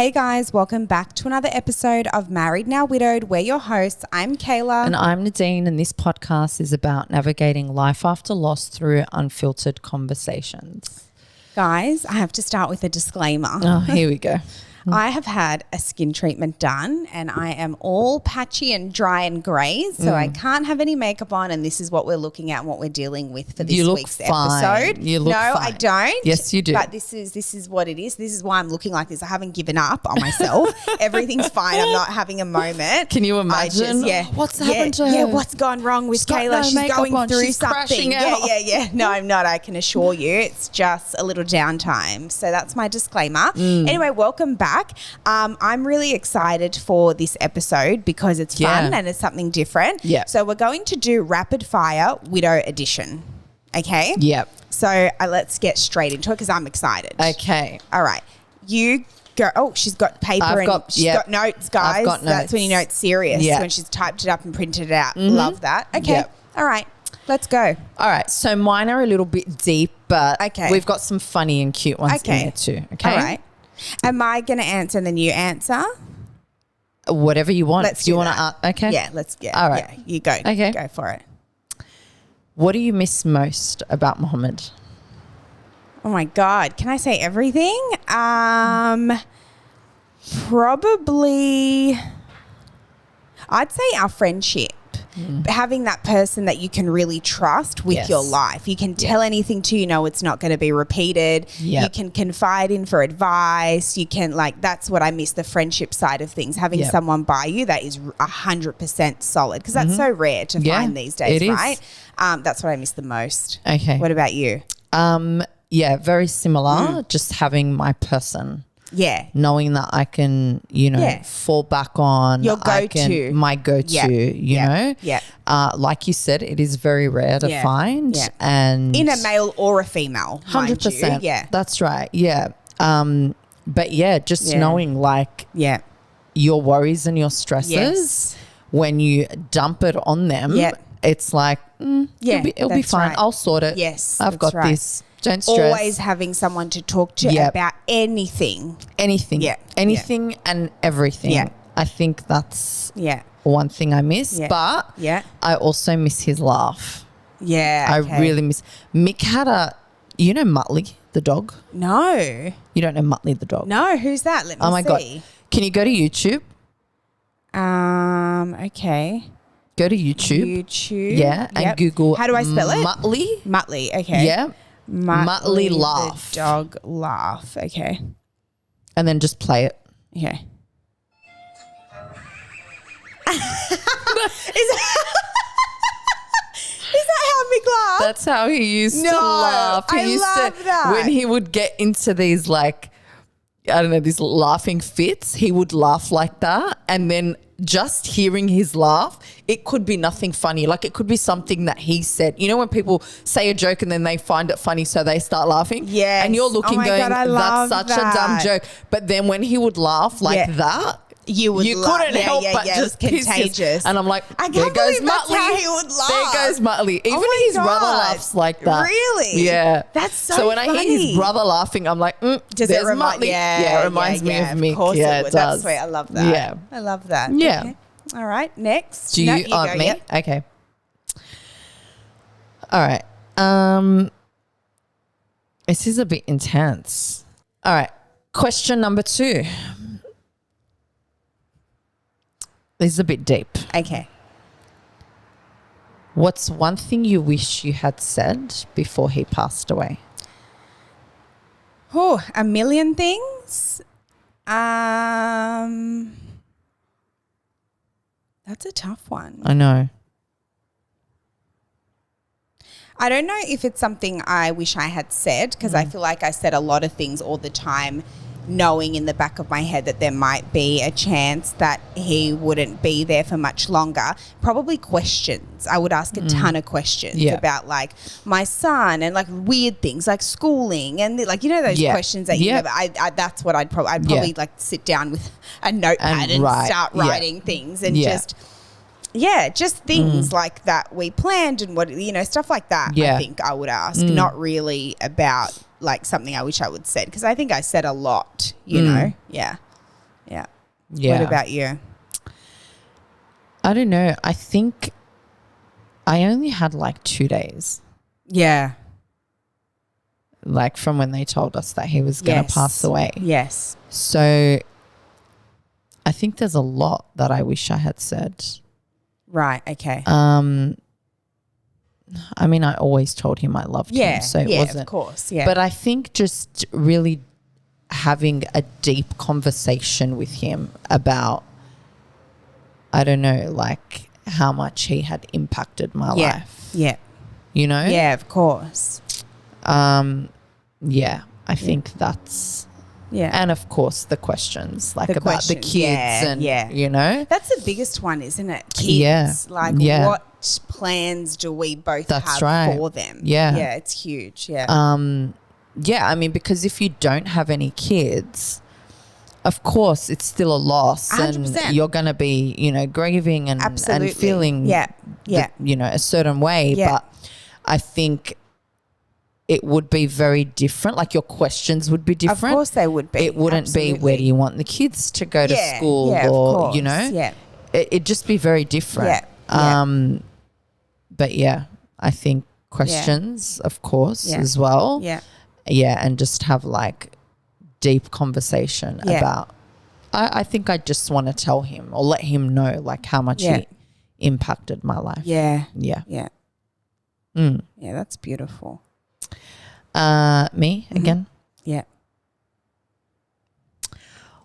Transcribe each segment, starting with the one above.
Hey guys, welcome back to another episode of Married Now Widowed. We're your hosts. I'm Kayla. And I'm Nadine, and this podcast is about navigating life after loss through unfiltered conversations. Guys, I have to start with a disclaimer. Oh, here we go. I have had a skin treatment done and I am all patchy and dry and grey, so I can't have any makeup on, and this is what we're looking at and what we're dealing with for this week's episode. You look fine. I don't. Yes, you do. But this is what it is. This is why I'm looking like this. I haven't given up on myself. Everything's fine. I'm not having a moment. Can you imagine? What's happened to her? Yeah, what's gone wrong with Kayla? She's going through something. Yeah. No, I'm not. I can assure you. It's just a little downtime. So that's my disclaimer. Anyway, welcome back. I'm really excited for this episode because it's fun and it's something different. Yeah. So we're going to do rapid fire widow edition. Okay. Yep. So let's get straight into it because I'm excited. Okay. All right. You go. Oh, she's got paper she's got notes, guys. I've got notes. That's when you know it's serious. Yep. When she's typed it up and printed it out. Love that. Okay. Yep. All right. Let's go. All right. So mine are a little bit deep, but we've got some funny and cute ones in there too. Okay. All right. Am I going to answer and then you answer? Whatever you want. Let's do you want to? Okay. Yeah, let's get. All right. Yeah, you go. Okay. Go for it. What do you miss most about Mohammed? Oh my God. Can I say everything? Probably, I'd say our friendship. Having that person that you can really trust with your life. You can tell anything to, it's not going to be repeated. Yep. You can confide in for advice. You can that's what I miss, the friendship side of things. Having someone by you that is 100% solid, because that's so rare to find these days, right? That's what I miss the most. Okay. What about you? Yeah, very similar. Just having my person. Yeah. Knowing that I can, fall back on. Your go-to. My go-to, you know. Yeah. Like you said, it is very rare to find. Yeah. And in a male or a female, 100%. Yeah. That's right. Yeah. But just knowing your worries and your stresses, when you dump it on them, it's like, it'll be fine. Right. I'll sort it. Yes. I've got this. Don't stress. Always having someone to talk to about anything. Anything. Yeah. Anything and everything. Yeah. I think that's one thing I miss. But I also miss his laugh. Yeah. Okay. I really miss. Mick had Muttley, the dog? No. You don't know Muttley, the dog? No. Who's that? Let me see. Oh my God. Can you go to YouTube? Okay. Go to YouTube. Yeah. And Google. How do I spell it? Muttley. Muttley. Okay. Yeah. Muttley laugh. The dog laugh. Okay. And then just play it. Okay. Is that how Mick laughs? That's how he used to laugh. He love that. When he would get into these these laughing fits, he would laugh like that. And then just hearing his laugh, it could be nothing funny. Like it could be something that he said. You know when people say a joke and then they find it funny so they start laughing? Yes. And you're looking going, that's such a dumb joke. But then when he would laugh like that, you couldn't help but just contagious. And I'm like, I there can't goes believe that's Muttley. how he would laugh. There goes Muttley. Even his brother laughs like that. Really? Yeah. That's so So when funny. I hear his brother laughing, I'm like, does it remind? Muttley. Yeah, it reminds me of Mick. Of course it would. does. That's sweet. I love that. Yeah. I love that. Yeah. Okay. All right. Next. Do you go, me? Yep. Okay. All right. This is a bit intense. All right. Question number 2. This is a bit deep. Okay. What's one thing you wish you had said before he passed away? Oh, a million things. That's a tough one. I know. I don't know if it's something I wish I had said, because I feel like I said a lot of things all the time, knowing in the back of my head that there might be a chance that he wouldn't be there for much longer. Probably questions. I would ask a ton of questions about like my son and like weird things like schooling and like, you know, those questions that you never, that's what I'd probably like sit down with a notepad and start writing things and just things like that we planned and what, you know, stuff like that. I think I would ask, not really about like something I wish I would said, because I think I said a lot, you know. Yeah. Yeah. What about you? I don't know. I think I only had like 2 days, Yeah. like from when they told us that he was going to pass away. Yes. So I think there's a lot that I wish I had said. Right. Okay. I mean, I always told him I loved him, so it wasn't. Of course. Yeah. But I think just really having a deep conversation with him about, I don't know, like how much he had impacted my life. Yeah. You know? Yeah, of course. Yeah, I think that's, Yeah. and of course the questions, like The about the questions, kids and, you know? That's the biggest one, isn't it? Kids. Yeah. Like Yeah. what plans do we both That's have right. for them? Yeah. Yeah, it's huge. Yeah. Yeah, I mean, because if you don't have any kids, of course it's still a loss 100%. and you're going to be, you know, grieving and feeling, you know, a certain way. Yeah. But I think it would be very different. Like your questions would be different. Of course they would be. It wouldn't be where do you want the kids to go to school or, you know, it'd just be very different. But yeah, I think questions, of course, as well. Yeah. Yeah, and just have like deep conversation about, I think I just want to tell him or let him know like how much he impacted my life. Yeah. Yeah. Yeah. Mm. Yeah, that's beautiful. Me again? Yeah.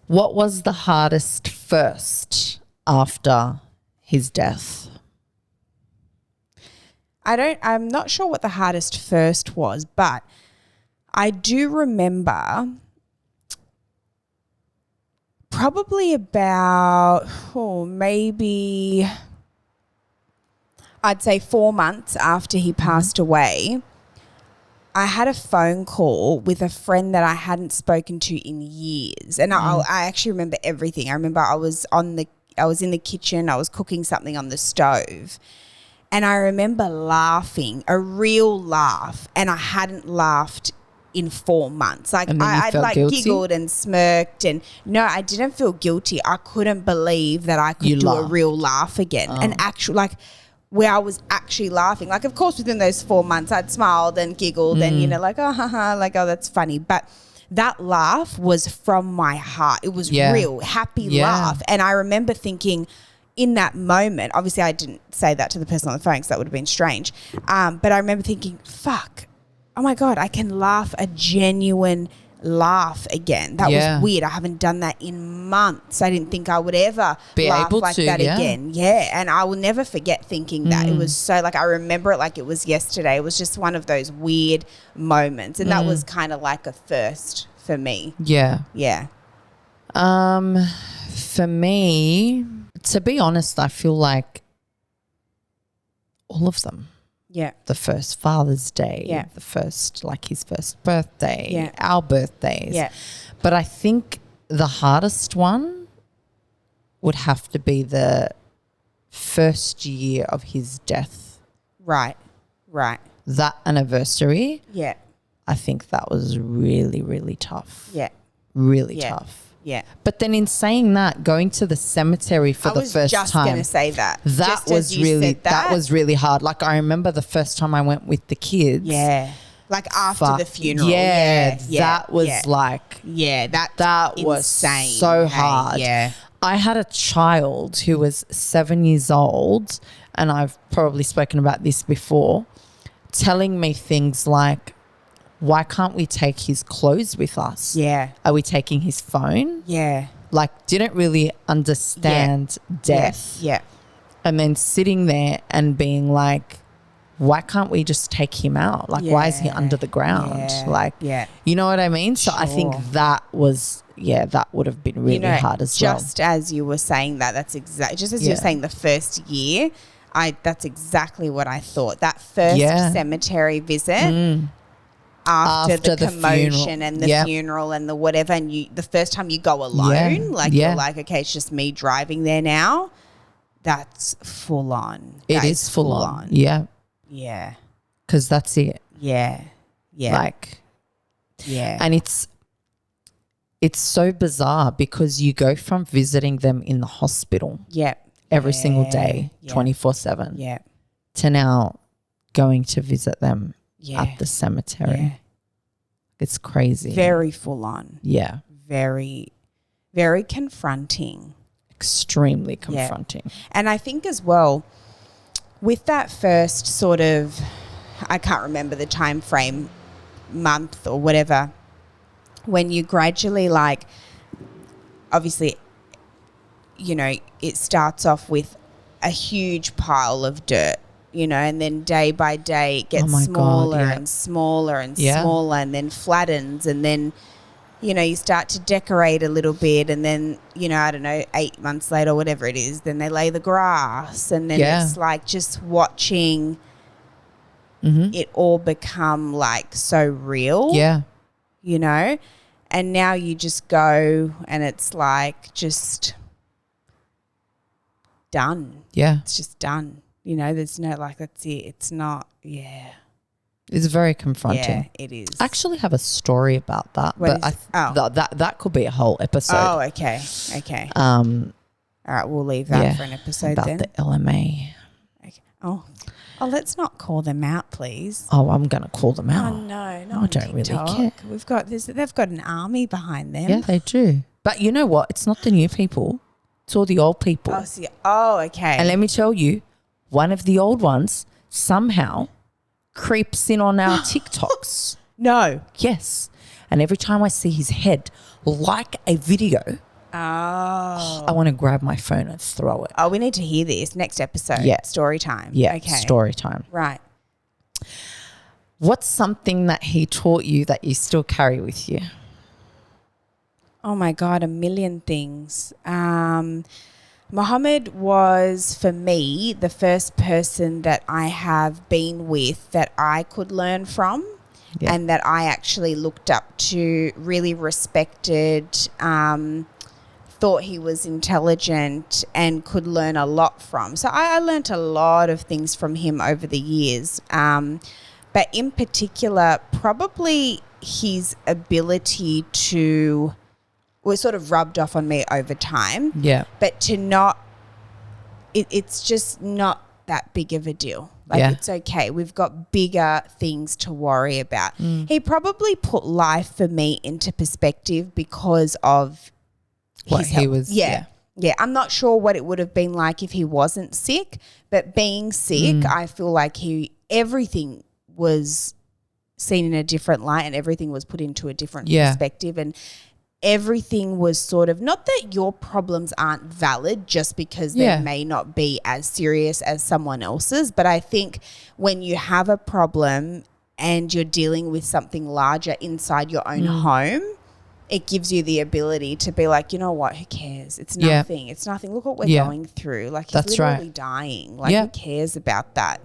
What was the hardest first after his death? I'm not sure what the hardest first was, but I do remember probably about, maybe I'd say 4 months after he passed away, I had a phone call with a friend that I hadn't spoken to in years. And I actually remember everything. I remember I was in the kitchen, I was cooking something on the stove. And I remember laughing, a real laugh, and I hadn't laughed in 4 months. Like I'd like guilty? giggled and smirked, and no, I didn't feel guilty. I couldn't believe that I could do a real laugh again, and actually like where I was actually laughing. Like of course within those 4 months I'd smiled and giggled and you know like like oh that's funny, but that laugh was from my heart. It was real, happy laugh, and I remember thinking, in that moment, obviously I didn't say that to the person on the phone because that would have been strange. But I remember thinking, fuck, oh my God, I can laugh a genuine laugh again. That was weird. I haven't done that in months. I didn't think I would ever be laugh able like to, that again. Yeah. And I will never forget thinking that. It was so like, I remember it like it was yesterday. It was just one of those weird moments. And that was kind of like a first for me. Yeah. Yeah. For me, to be honest, I feel like all of them. Yeah. The first Father's Day, Yeah. the first, like his first birthday, Yeah. our birthdays. Yeah. But I think the hardest one would have to be the first year of his death. Right. Right. That anniversary, Yeah. I think that was really, really tough. Yeah. Really Yeah. tough. Yeah. But then in saying that, going to the cemetery for the first I was just time. going to say that. That Just as was you really said that was really hard. Like I remember the first time I went with the kids. Yeah. Like after the funeral. Yeah, Yeah. that was like that was insane. so Hey, hard. Yeah. I had a child who was 7 years old, and I've probably spoken about this before, telling me things like, why can't we take his clothes with us? Yeah. Are we taking his phone? Yeah. Like didn't really understand death. Yeah. And then sitting there and being like, why can't we just take him out? Like, why is he under the ground? Yeah. Like, you know what I mean? So I think that was, that would have been really hard as well. Just as you were saying that, that's exactly, just as you're saying the first year, that's exactly what I thought. That first cemetery visit after the commotion and the funeral and the whatever, and the first time you go alone, you're like, okay, it's just me driving there now. That's full on. It is full on. Yeah. Yeah. Because that's it. Yeah. Yeah. Like, and it's so bizarre because you go from visiting them in the hospital every single day, 24/7, to now going to visit them at the cemetery. Yeah. It's crazy. Very full on. Yeah. Very, very confronting. Extremely confronting. Yeah. And I think as well, with that first sort of, I can't remember the time frame, month or whatever, when you gradually like, obviously, you know, it starts off with a huge pile of dirt, you know, and then day by day it gets smaller and smaller and smaller, and then flattens, and then, you know, you start to decorate a little bit, and then, you know, I don't know, 8 months later, whatever it is, then they lay the grass, and then it's like just watching it all become like so real. Yeah. You know? And now you just go and it's like just done. Yeah. It's just done. You know, there's no like, that's it. It's not, It's very confronting. Yeah, it is. I actually have a story about that. That could be a whole episode. Oh, okay. Okay. All right, we'll leave that for an episode about then. The LMA. Okay. Oh, let's not call them out, please. Oh, I'm going to call them out. Oh, no, not I don't TikTok. really care. They've got an army behind them. Yeah, they do. But you know what? It's not the new people. It's all the old people. Okay. And let me tell you, one of the old ones somehow creeps in on our TikToks. No. Yes. And every time I see his head, like a video, I want to grab my phone and throw it. Oh, we need to hear this next episode. Yeah. Story time. Yeah. Okay. Story time. Right. What's something that he taught you that you still carry with you? Oh, my God, a million things. Muhammad was, for me, the first person that I have been with that I could learn from and that I actually looked up to, really respected, thought he was intelligent and could learn a lot from. So I learnt a lot of things from him over the years. But in particular, probably his ability to was sort of rubbed off on me over time. Yeah. But to not, it's just not that big of a deal. Like it's okay. We've got bigger things to worry about. He probably put life for me into perspective because of what he was. Yeah. I'm not sure what it would have been like if he wasn't sick, but being sick, I feel like everything was seen in a different light and everything was put into a different perspective, and everything was sort of, not that your problems aren't valid just because they may not be as serious as someone else's, but I think when you have a problem and you're dealing with something larger inside your own home, it gives you the ability to be like, you know what, who cares? It's nothing. It's nothing. Look what we're going through. Like, he's literally dying. Like, who cares about that?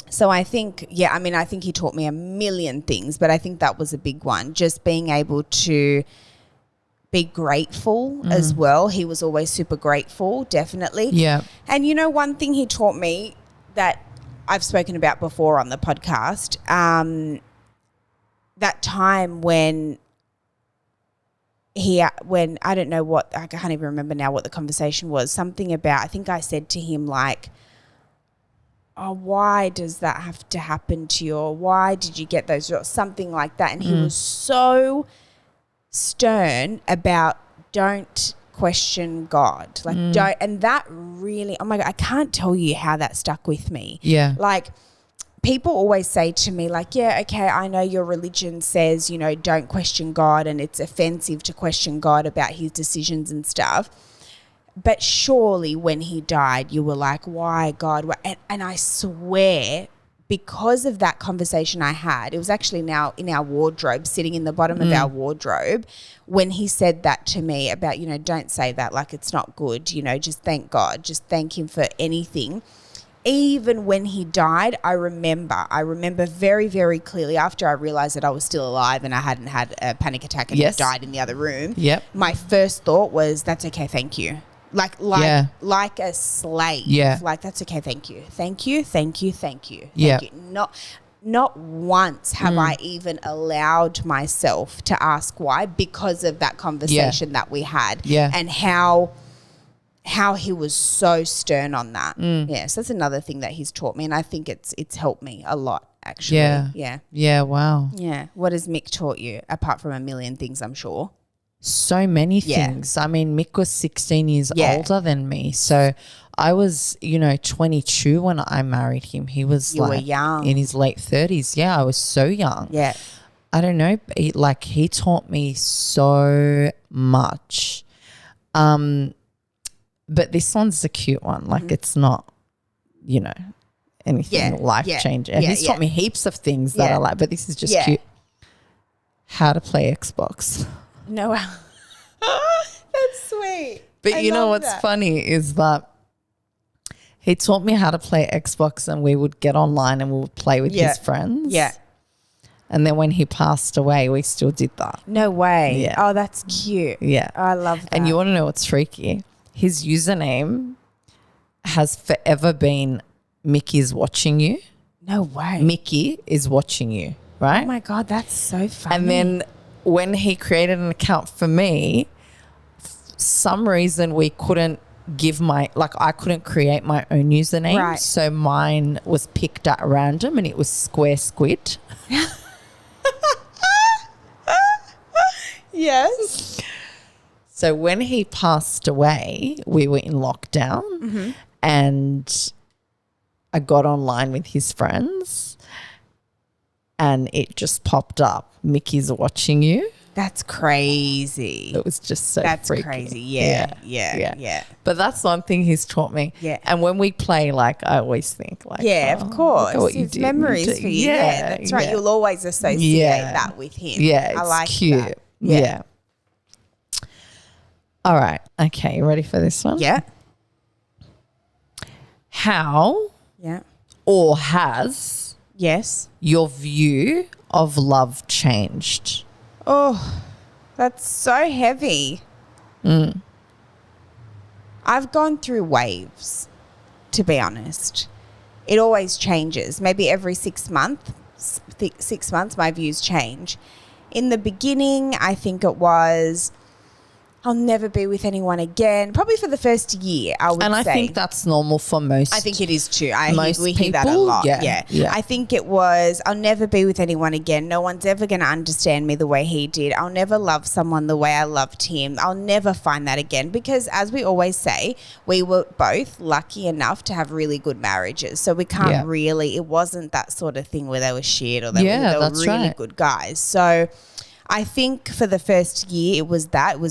So I think, I think he taught me a million things, but I think that was a big one. Just being able to be grateful as well. He was always super grateful, definitely. Yeah. And, you know, one thing he taught me that I've spoken about before on the podcast, that time when I don't know what, I can't even remember now what the conversation was, something about, I think I said to him like, oh, why does that have to happen to you? Or why did you get those results? Something like that. And he was so stern about don't question God. Like don't, and that really, oh my God, I can't tell you how that stuck with me. Yeah. Like people always say to me like, yeah, okay, I know your religion says, you know, don't question God and it's offensive to question God about his decisions and stuff. But surely when he died, you were like, why, God? And I swear, because of that conversation I had, it was actually now in our wardrobe, sitting in the bottom of our wardrobe, when he said that to me about, you know, don't say that, like it's not good, you know, just thank God, just thank him for anything. Even when he died, I remember very, very clearly after I realised that I was still alive and I hadn't had a panic attack and died in the other room. Yep. My first thought was, that's okay, thank you. Like a slave. Yeah. Like, that's okay, thank you. Thank you, thank you, thank you. Thank you. Not, not once have I even allowed myself to ask why, because of that conversation that we had and how he was so stern on that. Yeah, so that's another thing that he's taught me, and I think it's helped me a lot, actually. Yeah, wow. Yeah. What has Mick taught you, apart from a million things, I'm sure? So many things. I mean, Mick was 16 years older than me. So I was, 22 when I married him. He was You were young. in his late 30s. Yeah, I was so young. Yeah. I don't know. He taught me so much. But this one's a cute one. Like it's not, anything life-changing. He's taught me heaps of things that I like, but this is just cute. How to play Xbox. No, that's sweet. But I you know love what's that. funny is that he taught me how to play Xbox, and we would get online and we would play with his friends. Yeah. And then when he passed away, we still did that. No way. Yeah. Oh, that's cute. Yeah. I love that. And you want to know what's freaky? His username has forever been Mickey's watching you. No way. Mickey is watching you, right? Oh my God, that's so funny. And then when he created an account for me, some reason we couldn't I couldn't create my own username. Right. So mine was picked at random, and it was Square Squid. Yes. So when he passed away, we were in lockdown and I got online with his friends and it just popped up, Mickey's watching you. That's crazy. It was just so That's freaky. crazy. Yeah. But that's one thing he's taught me. Yeah. And when we play, I always think of look course. at what you It's did. memories for you. Yeah, that's right. yeah. You'll always associate that with him. Yeah, I it's like cute. that. Yeah. All right. Okay, you ready for this one? Yeah. How Yeah. or has Yes. your view of love changed? Oh, that's so heavy. I've gone through waves, to be honest. It always changes. Maybe every 6 months, my views change. In the beginning, I think it was, I'll never be with anyone again. Probably for the first year, I would say. And I think that's normal for most. I think it is too. We hear that a people, lot. yeah. I think it was, I'll never be with anyone again. No one's ever going to understand me the way he did. I'll never love someone the way I loved him. I'll never find that again. Because as we always say, we were both lucky enough to have really good marriages. So we can't really, it wasn't that sort of thing where they were shit or they were really good guys. So I think for the first year it was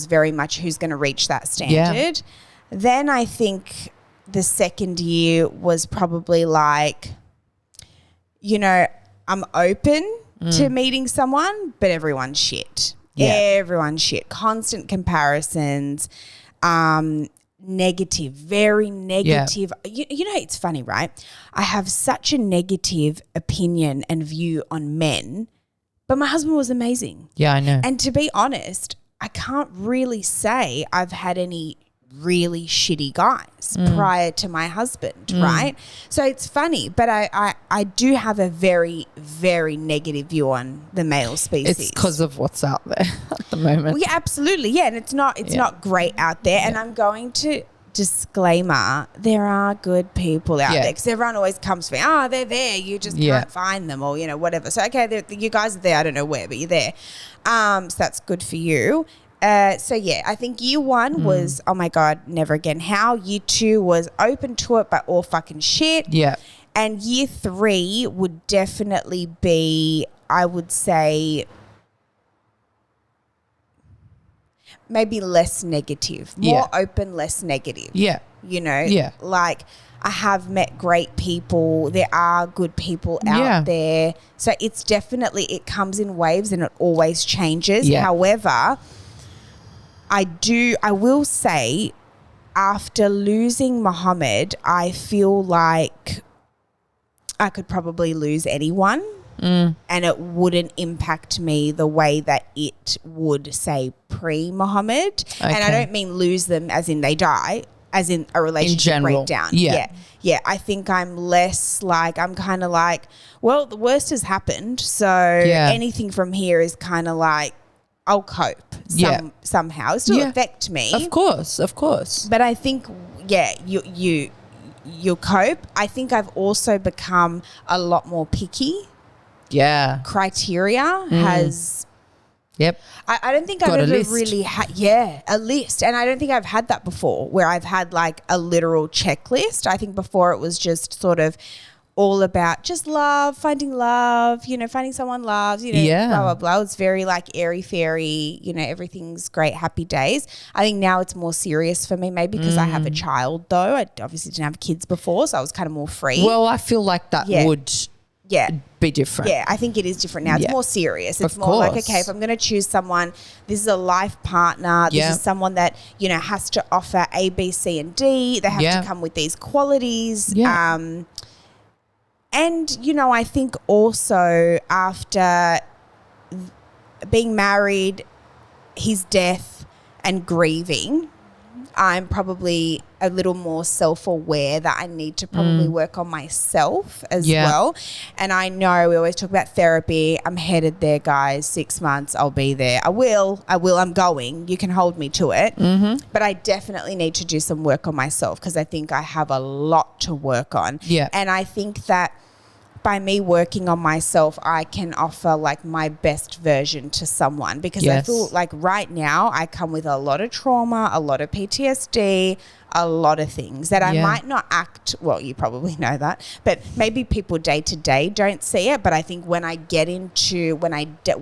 very much who's going to reach that standard. Then I think the second year was probably I'm open to meeting someone, but everyone's shit. Everyone's shit. Constant comparisons, negative, very negative. You know, it's funny, right? I have such a negative opinion and view on men, but my husband was amazing. Yeah, I know. And to be honest, I can't really say I've had any really shitty guys prior to my husband, right? So it's funny, but I do have a very, very negative view on the male species. It's because of what's out there at the moment. Well, yeah, absolutely. Yeah, and it's not great out there. And I'm going to disclaimer, there are good people out there, because everyone always comes to me, they're there, you just can't find them, or whatever. So okay, you guys are there, I don't know where, but you're there. So that's good for you. So yeah, I think year one was, oh my God, never again. How? Year two was open to it, but all fucking shit. Yeah. And year three would definitely be, I would say, maybe less negative, more open, less negative. Yeah. Like I have met great people. There are good people out there. So it's definitely, it comes in waves and it always changes. Yeah. However, I will say, after losing Muhammad, I feel like I could probably lose anyone and it wouldn't impact me the way that it would, say, pre-Muhammad. Okay. And I don't mean lose them as in they die. as in a relationship general, breakdown. yeah. Yeah. I think I'm less like, I'm kind of like, well, the worst has happened. So anything from here is kind of like, I'll cope somehow. It'll still affect me. Of course. But I think, you'll cope. I think I've also become a lot more picky. Yeah. Criteria has... Yep. I don't think I've ever really had... Yeah, a list. And I don't think I've had that before where I've had like a literal checklist. I think before it was just sort of all about just love, finding love, finding someone loves, blah, blah, blah. It's very like airy-fairy, everything's great, happy days. I think now it's more serious for me, maybe because I have a child though. I obviously didn't have kids before, so I was kind of more free. Well, I feel like that would be different. Yeah, I think it is different now. It's more serious. It's more like, okay, if I'm going to choose someone, this is a life partner. This is someone that, has to offer A, B, C, and D. They have to come with these qualities. Yeah. And, I think also after being married, his death and grieving, I'm probably a little more self-aware that I need to probably work on myself as well. And I know we always talk about therapy. I'm headed there, guys. 6 months, I'll be there. I will. I'm going. You can hold me to it. Mm-hmm. But I definitely need to do some work on myself because I think I have a lot to work on. Yeah. And I think that by me working on myself, I can offer like my best version to someone because I feel like right now I come with a lot of trauma, a lot of PTSD, a lot of things that I might not act, well, you probably know that, but maybe people day to day don't see it. But I think when I get into, when I get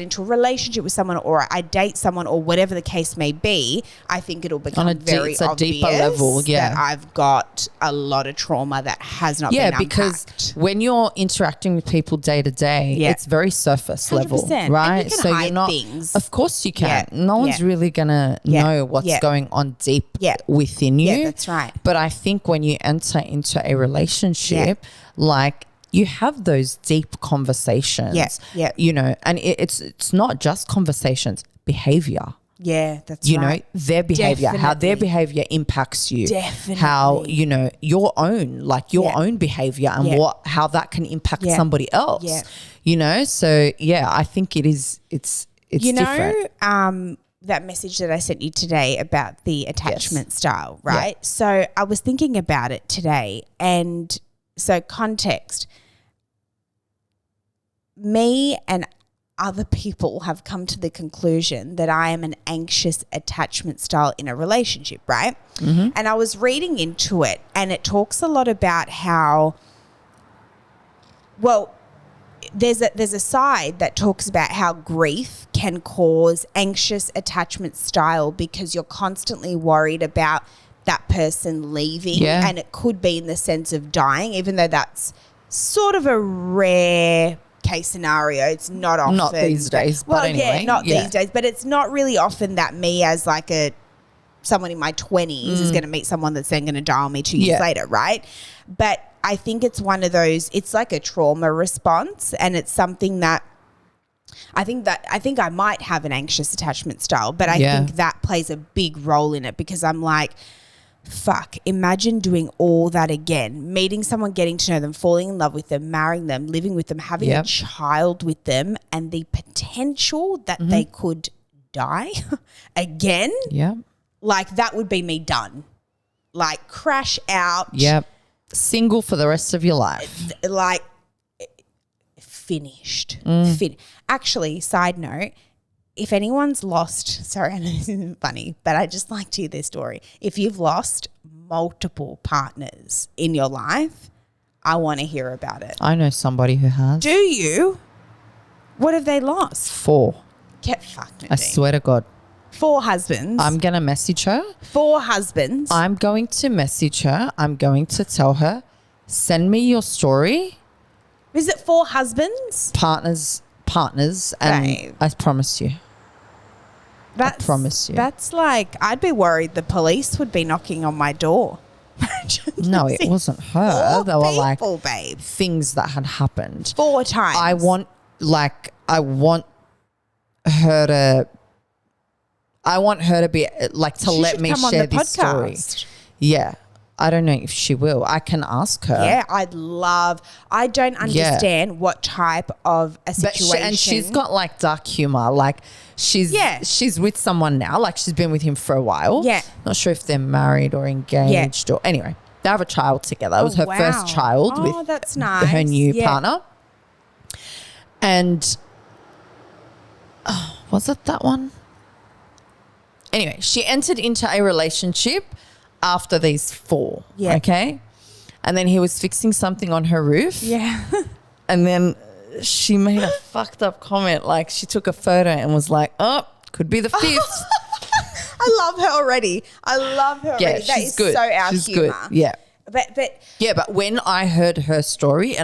into a relationship with someone or I date someone or whatever the case may be, I think it'll become very obvious deeper level, that I've got a lot of trauma that has not been unpacked. Because when you're interacting with people day to day, it's very surface level, right? And you can hide things. Of course you can. No one's really going to know what's going on deep within you. Yeah, that's right. But I think when you enter into a relationship, like you have those deep conversations, and it's not just conversations, behavior. Yeah, that's right. Their behavior, how their behavior impacts you. Definitely. How, your own behavior and how that can impact somebody else. Yeah. So I think it's different. That message that I sent you today about the attachment style, right? Yeah. So I was thinking about it today, and so context, me and other people have come to the conclusion that I am an anxious attachment style in a relationship, right? Mm-hmm. And I was reading into it, and it talks a lot about how, well, there's a side that talks about how grief can cause anxious attachment style because you're constantly worried about that person leaving, and it could be in the sense of dying, even though that's sort of a rare case scenario. It's not often. Not these days. Well, but anyway, not these days, but it's not really often that me as like someone in my 20s is going to meet someone that's then going to die on me 2 years later, right? But I think it's one of those, it's like a trauma response, and it's something that I think I might have an anxious attachment style, but I think that plays a big role in it because I'm like, fuck, imagine doing all that again, meeting someone, getting to know them, falling in love with them, marrying them, living with them, having a child with them, and the potential that they could die again. Yeah. Like that would be me done. Like crash out. Yep. Single for the rest of your life. Like finished. Actually, side note, if anyone's lost, sorry, I know this isn't funny, but I just like to hear this story. If you've lost multiple partners in your life, I want to hear about it. I know somebody who has. Do you? What have they lost? 4. Get fucked. I swear to God. 4 husbands. I'm going to message her. 4 husbands. I'm going to message her. I'm going to tell her, send me your story. Is it 4 husbands? Partners, and Babe. I promise you. I promise you. That's like, I'd be worried the police would be knocking on my door. No, it wasn't her. 4 they were like babe. things that had happened. 4 times. I want her to I want her to be like to She let should me come on share the this story. podcast. Yeah. I don't know if she will. I can ask her. Yeah, I don't understand what type of a But situation. she's got like dark humor. Like she's with someone now. Like she's been with him for a while. Yeah. Not sure if they're married or engaged or anyway. They have a child together. It was her first child with that's nice. her new partner. And was it that one? Anyway, she entered into a relationship after these 4. Yeah. Okay. And then he was fixing something on her roof. Yeah. And then she made a fucked up comment. Like she took a photo and was like, oh, could be the 5th. I love her already. Yeah, That she's is good. so our She's humor. good. Yeah. But when I heard her story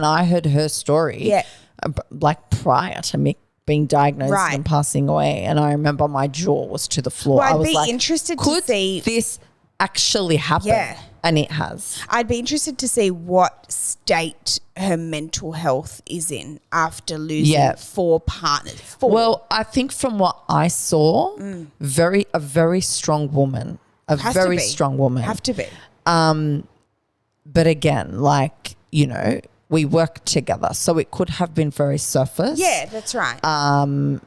like prior to me being diagnosed and passing away, and I remember my jaw was to the floor. Well, I was I'd be like, interested to could see this actually happen? Yeah. And it has. I'd be interested to see what state her mental health is in after losing 4 partners. 4. Well, I think from what I saw, a very strong woman. Strong woman. Have to be. But again, like, you know, we work together, so it could have been very surface. Yeah, that's right. I'm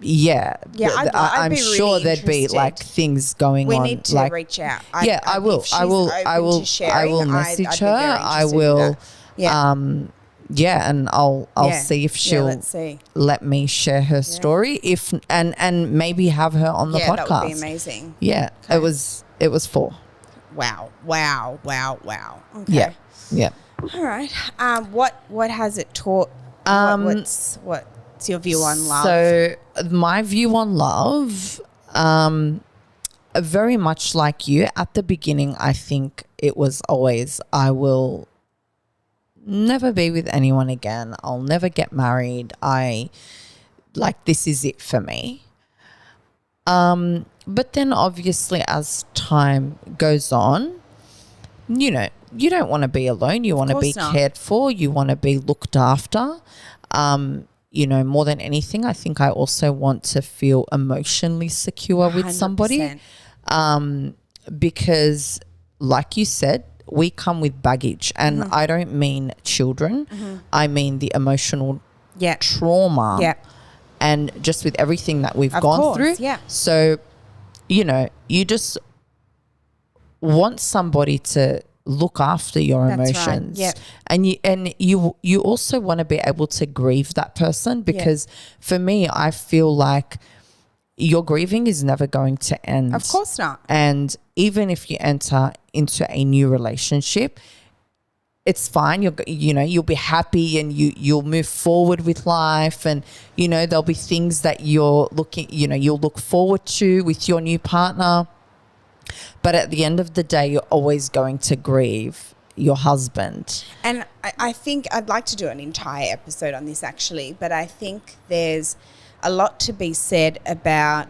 I'd be sure really there'd be interested. like things going We on. need to like, reach out. I will. If she's I will. open I will. to sharing, I will message I'd be her. very I interested in will. that. Yeah. And I'll see if she'll let's see. let me share her story. If and maybe have her on the podcast. That would be amazing. Yeah, Okay. It was 4. Wow. Okay. Yeah. All right. What has it taught? What's your view on love? So my view on love, very much like you at the beginning, I think it was always, I will never be with anyone again. I'll never get married. This is it for me. But then obviously as time goes on, you know, you don't want to be alone. You want to be cared for. You want to be looked after. You know, more than anything, I think I also want to feel emotionally secure with 100%. somebody. Because like you said, we come with baggage, and I don't mean children. I mean the emotional trauma. Yeah. And just with everything that we've gone through. Yeah. So, you know, you just want somebody to look after your emotions. Right. Yep. And you also want to be able to grieve that person, because for me, I feel like your grieving is never going to end. Of course not. And even if you enter into a new relationship, it's fine. You'll be happy, and you'll move forward with life, and you know there'll be things that you'll look forward to with your new partner. But at the end of the day, you're always going to grieve your husband. And I think I'd like to do an entire episode on this actually, but I think there's a lot to be said about,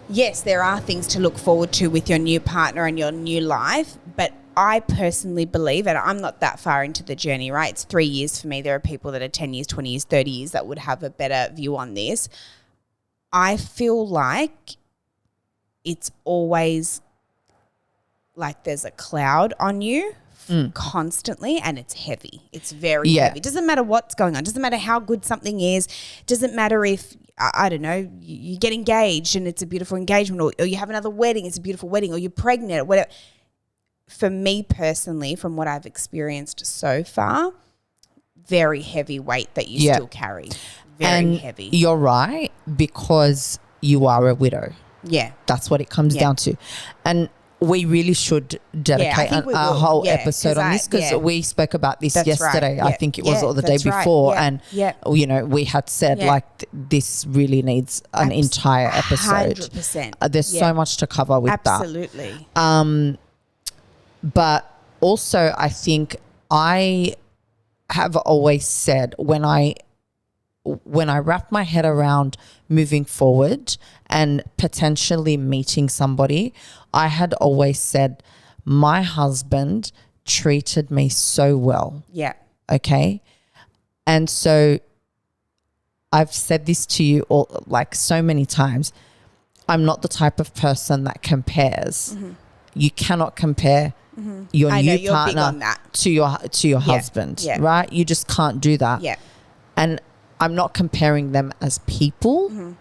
yes, there are things to look forward to with your new partner and your new life, but I personally believe, and I'm not that far into the journey, right? It's 3 years for me. There are people that are 10 years, 20 years, 30 years that would have a better view on this. I feel like it's always like there's a cloud on you constantly, and it's heavy. It's very heavy. It doesn't matter what's going on. It doesn't matter how good something is. It doesn't matter if, I don't know, you get engaged and it's a beautiful engagement, or you have another wedding, it's a beautiful wedding, or you're pregnant, or whatever. For me personally, from what I've experienced so far, very heavy weight that you still carry. Very heavy. You're right, because you are a widow. Yeah. That's what it comes down to. And we really should dedicate a whole episode on this, because we spoke about this yesterday. Right. I think it was or the day before. Right. And, you know, we had said this really needs an entire episode. 100%. There's so much to cover with that. Absolutely. But also I think I have always said, when I wrap my head around moving forward and potentially meeting somebody, I had always said, my husband treated me so well. Yeah. Okay. And so I've said this to you all, like so many times. I'm not the type of person that compares. You cannot compare your I know, new you're big on partner that. to your husband, yeah. right? You just can't do that. Yeah. And I'm not comparing them as people,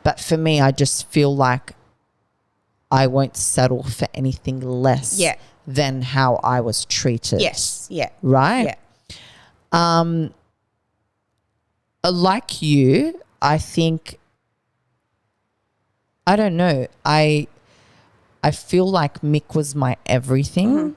but for me, I just feel like I won't settle for anything less Yeah. than how I was treated. Yes. Yeah. Right? Yeah. Like you, I think, I don't know. I feel like Mick was my everything.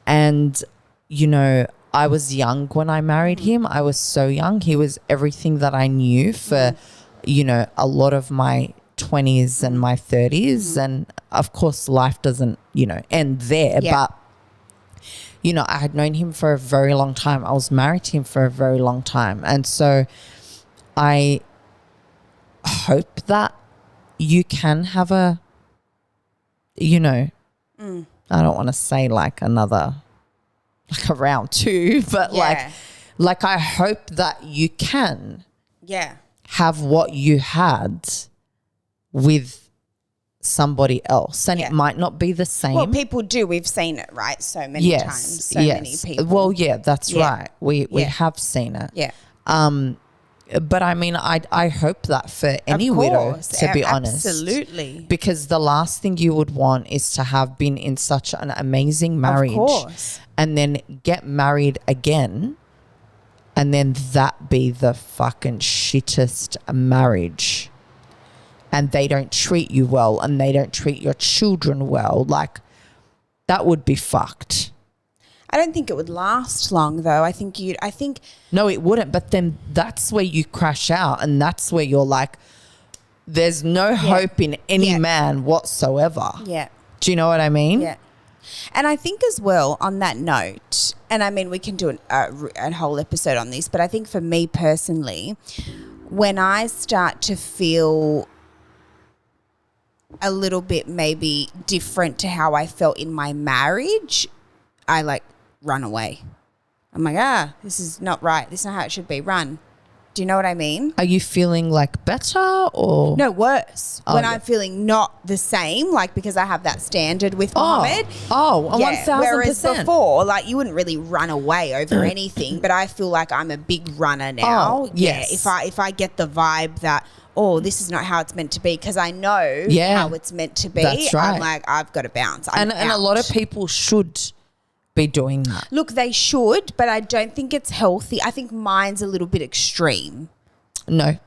And, you know, I was young when I married him. I was so young. He was everything that I knew for, you know, a lot of my 20s and my 30s. And of course, life doesn't, you know, end there. Yeah. But, you know, I had known him for a very long time. I was married to him for a very long time. And so I hope that you can have a, you know, I don't want to say like another, like a round two, but Yeah. like I hope that you can Yeah. have what you had with somebody else, and Yeah. it might not be the same. Well, people do. We've seen it, right? So many times. So many people. Well, yeah, that's Yeah. right. We Yeah. have seen it. Yeah. But I mean, I hope that for any widow, to be honest. Absolutely. Because the last thing you would want is to have been in such an amazing marriage course. and then get married again and then that be the fucking shittest marriage and they don't treat you well and they don't treat your children well. Like, that would be fucked. I don't think it would last long, though. I think No, it wouldn't. But then that's where you crash out and that's where you're like, there's no hope in any Yeah. man whatsoever. Yeah. Do you know what I mean? Yeah. And I think as well, on that note, and I mean, we can do a whole episode on this, but I think for me personally, when I start to feel a little bit maybe different to how I felt in my marriage, I like run away. I'm like, this is not right. This is not how it should be run. Do you know what I mean? Are you feeling like better or? No, worse. Oh, when yeah. I'm feeling not the same, like because I have that standard with Mohammed. Oh, 1000%. Whereas before, like you wouldn't really run away over anything, but I feel like I'm a big runner now. Oh, yes. Yeah, if I get the vibe that, this is not how it's meant to be, because I know how it's meant to be. That's right. I'm like, I've got to bounce. And a lot of people should be doing that. Look, they should, but I don't think it's healthy. I think mine's a little bit extreme. No.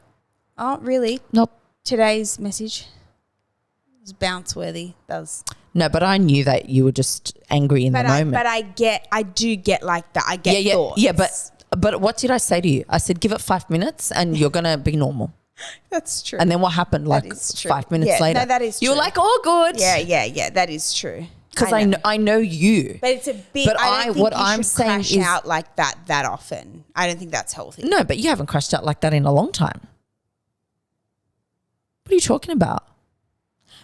Oh, really? Nope. Today's message is bounce worthy. No, but I knew that you were just angry in the moment. But I do get like that. I get thoughts. Yeah, but what did I say to you? I said, give it 5 minutes and you're going to be normal. That's true. And then what happened like 5 minutes later? No, that is true. You were like, oh, good. Yeah. That is true. Because I know you. But it's a bit. But I don't think what you I'm should saying crash is out like that often. I don't think that's healthy. No, but you haven't crashed out like that in a long time. What are you talking about?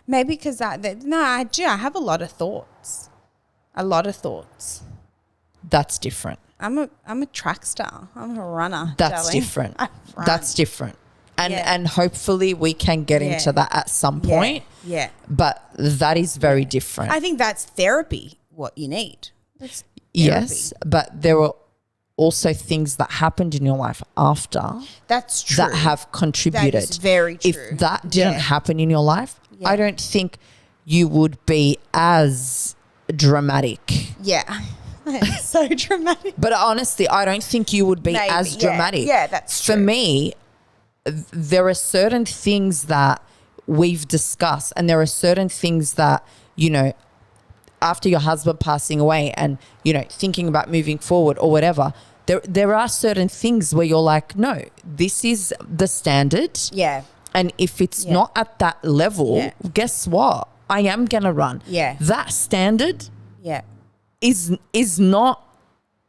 Maybe because I do. I have a lot of thoughts. That's different. I'm a track star. I'm a runner. That's darling. different. I run. That's different. And Yeah. and hopefully we can get into that at some point. Yeah. But that is very different. I think that's therapy. What you need. That's yes, but there were also things that happened in your life after That's true. that have contributed. That is very true. If that didn't happen in your life, Yeah. I don't think you would be as dramatic. Yeah. It's so dramatic. But honestly, I don't think you would be Maybe, as yeah. dramatic. Yeah, that's For true. me, there are certain things that we've discussed and there are certain things that, you know, after your husband passing away and, you know, thinking about moving forward or whatever, there are certain things where you're like, no, this is the standard. Yeah. And if it's not at that level, Yeah. guess what? I am going to run. Yeah. That standard Yeah. is not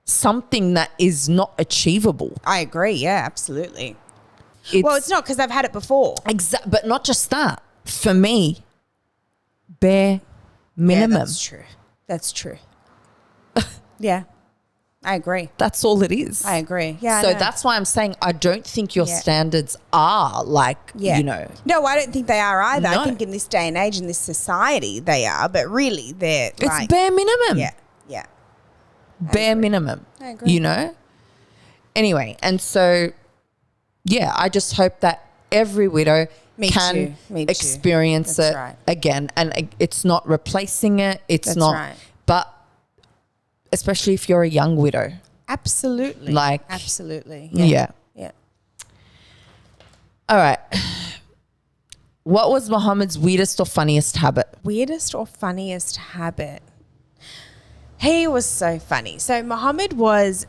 something that is not achievable. I agree. Yeah, absolutely. It's not because I've had it before. But not just that. For me, bare minimum. Yeah, that's true. Yeah. I agree. That's all it is. I agree. Yeah. So that's why I'm saying I don't think your standards are like, you know. No, I don't think they are either. No. I think in this day and age, in this society, they are. But really, they're It's bare minimum. Yeah. Yeah. Bare minimum. I agree. You know? Anyway, and so, yeah, I just hope that every widow Me can too. experience That's it right. again. And it's not replacing it. It's That's not. right. But especially if you're a young widow. Absolutely. Like. Absolutely. Yeah. Yeah. All right. What was Muhammad's weirdest or funniest habit? Weirdest or funniest habit? He was so funny. So Muhammad was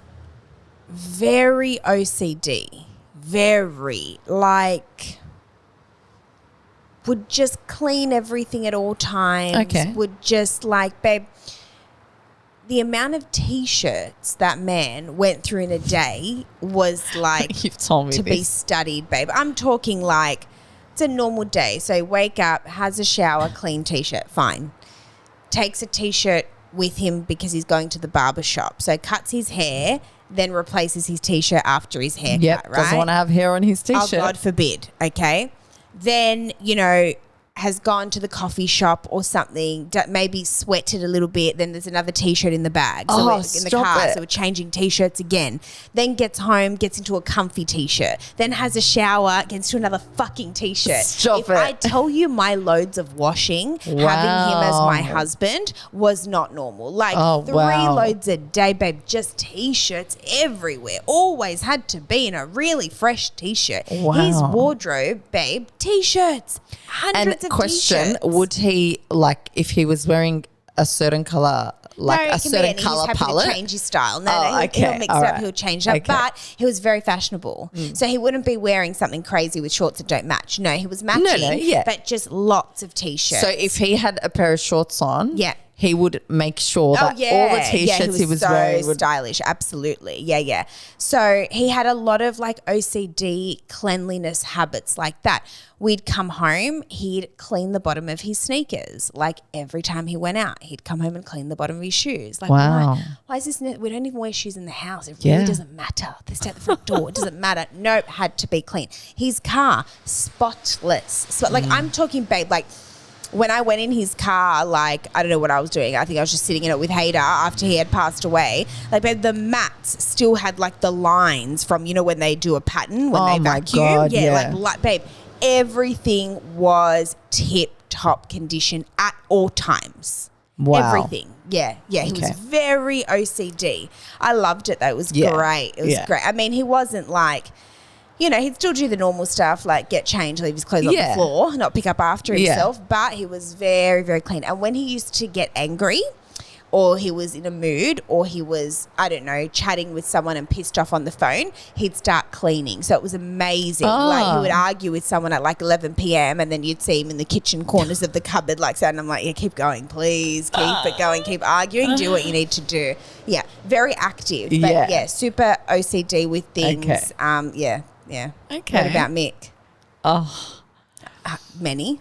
very OCD. Very. Like, would just clean everything at all times. Okay. Would just like, babe, the amount of T-shirts that man went through in a day was like You've told me to be studied, babe. I'm talking like it's a normal day. So wake up, has a shower, clean T-shirt, fine. Takes a T-shirt with him because he's going to the barber shop. So cuts his hair, then replaces his T-shirt after his haircut, Yep, right? doesn't want to have hair on his Oh, T-shirt. God forbid, okay? Then, you know, has gone to the coffee shop or something, maybe sweated a little bit, then there's another T-shirt in the bag. So Oh, we're in the stop car, it. so we're changing T-shirts again. Then gets home, gets into a comfy T-shirt. Then has a shower, gets to another fucking T-shirt. Stop if it. I tell you my loads of washing, having him as my husband was not normal. Like 3 loads a day, babe, just T-shirts everywhere. Always had to be in a really fresh T-shirt. Wow. His wardrobe, babe, T-shirts. Hundreds of question, T-shirts. would he, like, if he was wearing a certain color, like no, a it can be certain any. color He's happy palette? to change his style. No, Oh, no, he'll okay. mix All it up. right. He'll change it up. Okay. But he was very fashionable. So he wouldn't be wearing something crazy with shorts that don't match. No, he was matching, yeah. but just lots of T-shirts. So if he had a pair of shorts on, Yeah. he would make sure that all the T-shirts he was so wearing would... stylish. Absolutely. Yeah, yeah. So he had a lot of like OCD cleanliness habits like that. We'd come home, he'd clean the bottom of his sneakers. Like every time he went out, he'd come home and clean the bottom of his shoes. Like, Wow. why is this? We don't even wear shoes in the house. It Yeah. really doesn't matter. They stay at the front door. It doesn't matter. Nope, had to be clean. His car, spotless. So, like, I'm talking, babe, like, when I went in his car, like, I don't know what I was doing. I think I was just sitting in it with Hader after he had passed away. Like, babe, the mats still had, like, the lines from, you know, when they do a pattern, when they my vacuum. God, Yeah, like, babe, everything was tip-top condition at all times. Wow. Everything. Yeah, yeah. He was very OCD. I loved it, though. It was great. It was great. I mean, he wasn't like... You know, he'd still do the normal stuff like get changed, leave his clothes on the floor, not pick up after himself. But he was very, very clean. And when he used to get angry or he was in a mood or he was, I don't know, chatting with someone and pissed off on the phone, he'd start cleaning. So it was amazing. Like he would argue with someone at like 11 p.m. and then you'd see him in the kitchen corners of the cupboard like that. And I'm like, yeah, keep going, please. Keep it going. Keep arguing. Do what you need to do. Yeah, very active. But yeah, super OCD with things. Okay. Yeah. Okay. What about Mick? Oh. Many.